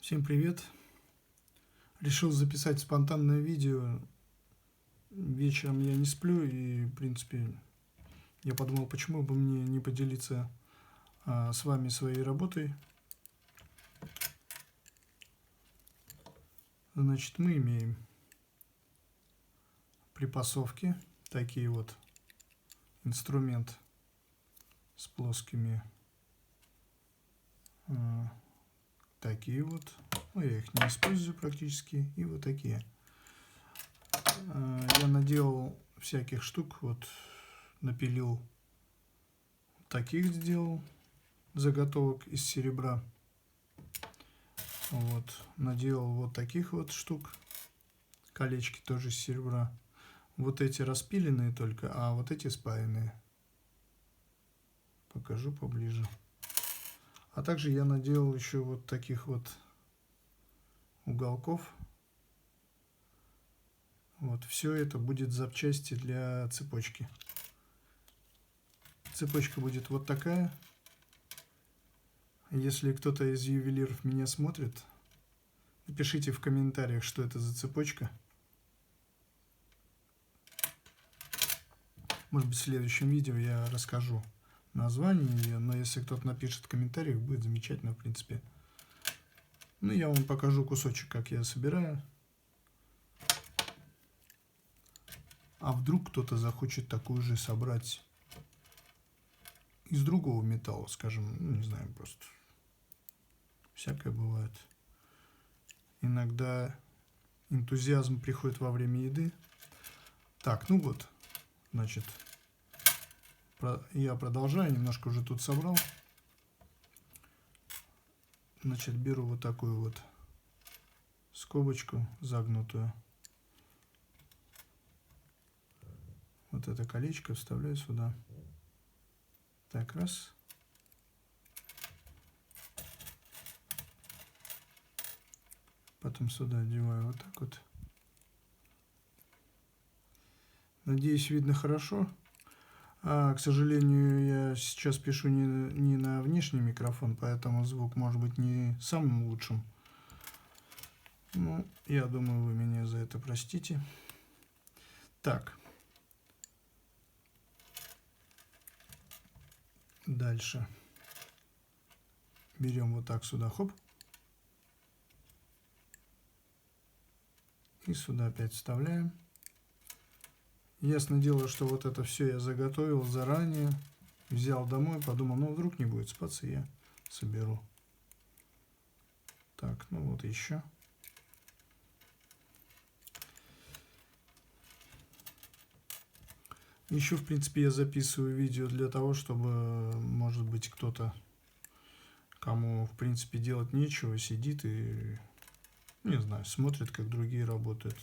Всем привет! Решил записать спонтанное видео. Вечером я не сплю и, в принципе, я подумал, почему бы мне не поделиться с вами своей работой. Значит, мы имеем припасовки, такие вот, инструмент с плоскими, такие вот, я их не использую практически, и вот такие. Я наделал всяких штук, вот напилил таких, сделал заготовок из серебра. Вот, наделал вот таких вот штук, колечки тоже из серебра. Вот эти распиленные только, а вот эти спаянные. Покажу поближе. А также я наделал еще вот таких вот уголков. Вот, все это будет запчасти для цепочки. Цепочка будет вот такая. Если кто-то из ювелиров меня смотрит, напишите в комментариях, что это за цепочка. Может быть, в следующем видео я расскажу название ее, но если кто-то напишет в комментариях, будет замечательно, в принципе. Ну, я вам покажу кусочек, как я собираю. А вдруг кто-то захочет такую же собрать из другого металла, скажем, ну, не знаю, просто всякое бывает. Иногда энтузиазм приходит во время еды. Так, ну вот, значит, я продолжаю, немножко уже тут собрал. Значит, беру вот такую вот скобочку загнутую. Вот это колечко вставляю сюда. Так, раз. Потом сюда одеваю вот так вот. Надеюсь, видно хорошо. К сожалению, я сейчас пишу не на внешний микрофон, поэтому звук может быть не самым лучшим. Ну, я думаю, вы меня за это простите. Так. Дальше. Берем вот так сюда, хоп. И сюда опять вставляем. Ясно дело, что вот это все я заготовил заранее. Взял домой, подумал, ну вдруг не будет спаться, я соберу. Так, ну вот еще. Еще, в принципе, я записываю видео для того, чтобы, может быть, кто-то, кому, в принципе, делать нечего, сидит и, не знаю, смотрит, как другие работают.